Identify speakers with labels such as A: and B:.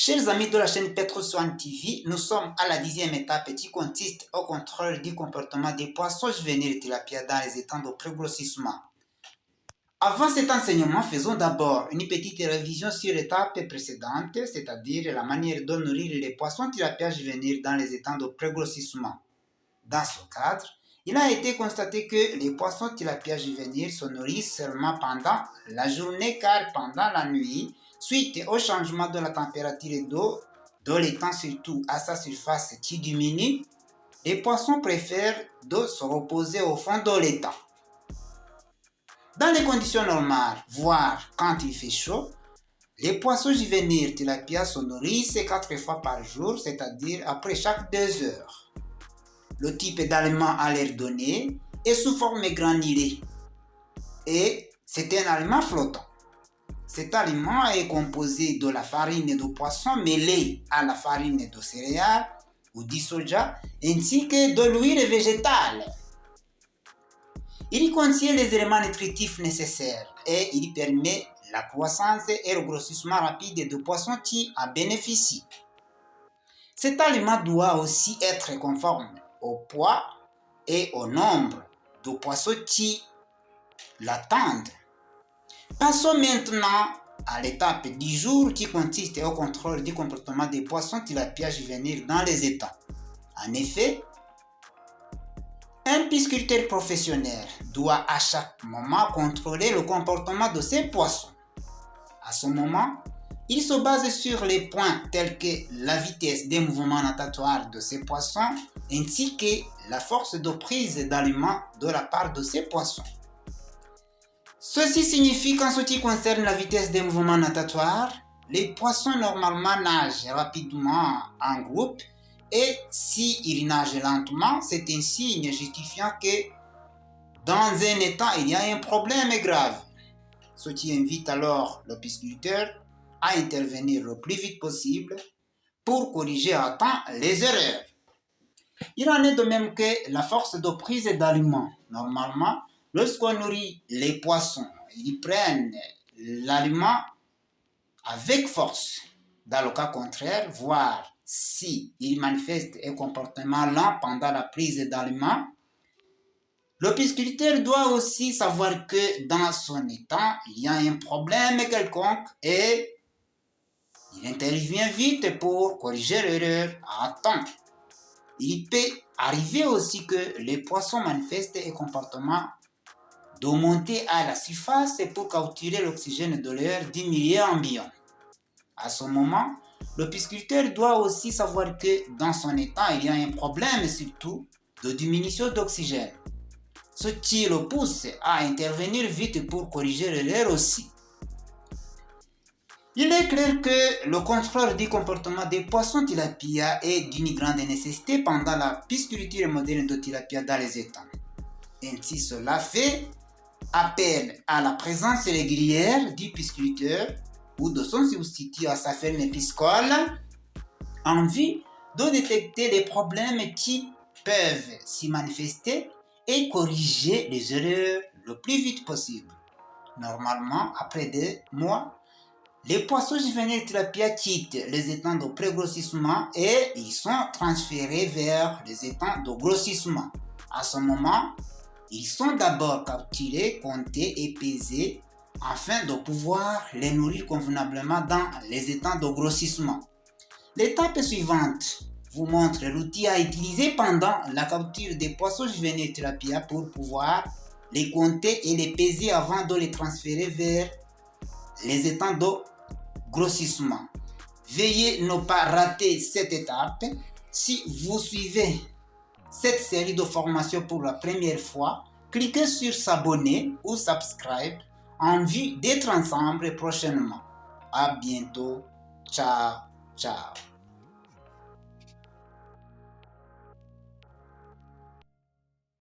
A: Chers amis de la chaîne Petroswan TV, nous sommes à la 10e étape qui consiste au contrôle du comportement des poissons juvéniles tilapia dans les étangs de pré-grossissement. Avant cet enseignement, faisons d'abord une petite révision sur l'étape précédente, c'est-à-dire la manière de nourrir les poissons tilapia juvéniles dans les étangs de pré-grossissement. Dans ce cadre, il a été constaté que les poissons tilapia juvéniles se nourrissent seulement pendant la journée car pendant la nuit, suite au changement de la température d'eau, de l'étang surtout à sa surface qui diminue, les poissons préfèrent de se reposer au fond de l'étang. Dans les conditions normales, voire quand il fait chaud, les poissons juvéniles tilapia se nourrissent 4 fois par jour, c'est-à-dire après chaque 2 heures. Le type d'aliment à l'air donné est sous forme granulée et c'est un aliment flottant. Cet aliment est composé de la farine de poisson mêlée à la farine de céréales ou du soja ainsi que de l'huile végétale. Il contient les éléments nutritifs nécessaires et il permet la croissance et le grossissement rapide de poissons qui en bénéficient. Cet aliment doit aussi être conforme au poids et au nombre de poissons qui l'attendent. Passons maintenant à l'étape du jour qui consiste au contrôle du comportement des poissons tilapia juvéniles dans les étangs. En effet, un pisciculteur professionnel doit à chaque moment contrôler le comportement de ses poissons. À ce moment, il se base sur les points tels que la vitesse des mouvements natatoires de ces poissons ainsi que la force de prise d'aliments de la part de ces poissons. Ceci signifie qu'en ce qui concerne la vitesse des mouvements natatoires, les poissons normalement nagent rapidement en groupe et s'ils nagent lentement, c'est un signe justifiant que dans un étang, il y a un problème grave. Ce qui invite alors le pisciculteur à intervenir le plus vite possible pour corriger à temps les erreurs. Il en est de même que la force de prise d'aliments. Normalement, lorsqu'on nourrit les poissons, ils prennent l'aliment avec force. Dans le cas contraire, voire s'ils manifestent un comportement lent pendant la prise d'aliments, le pisciculteur doit aussi savoir que dans son étang, il y a un problème quelconque et il intervient vite pour corriger l'erreur à temps. Il peut arriver aussi que les poissons manifestent un comportement de monter à la surface pour capturer l'oxygène de l'air du milieu ambiant. À ce moment, le pisciculteur doit aussi savoir que dans son étang, il y a un problème surtout de diminution d'oxygène, ce qui le pousse à intervenir vite pour corriger l'erreur aussi. Il est clair que le contrôle du comportement des poissons tilapia est d'une grande nécessité pendant la pisciculture moderne de tilapia dans les étangs. Ainsi, cela fait appel à la présence régulière du pisciculteur ou de son substitut à sa ferme piscicole en vue de détecter les problèmes qui peuvent s'y manifester et corriger les erreurs le plus vite possible. Normalement, après 2 mois, les poissons juvéniles tilapia quittent les étangs de pré-grossissement et ils sont transférés vers les étangs de grossissement. À ce moment, ils sont d'abord capturés, comptés et pesés afin de pouvoir les nourrir convenablement dans les étangs de grossissement. L'étape suivante vous montre l'outil à utiliser pendant la capture des poissons juvéniles tilapia pour pouvoir les compter et les peser avant de les transférer vers les étangs de grossissement. Veuillez ne pas rater cette étape. Si vous suivez cette série de formations pour la première fois, cliquez sur s'abonner ou subscribe en vue d'être ensemble prochainement. À bientôt. Ciao, ciao.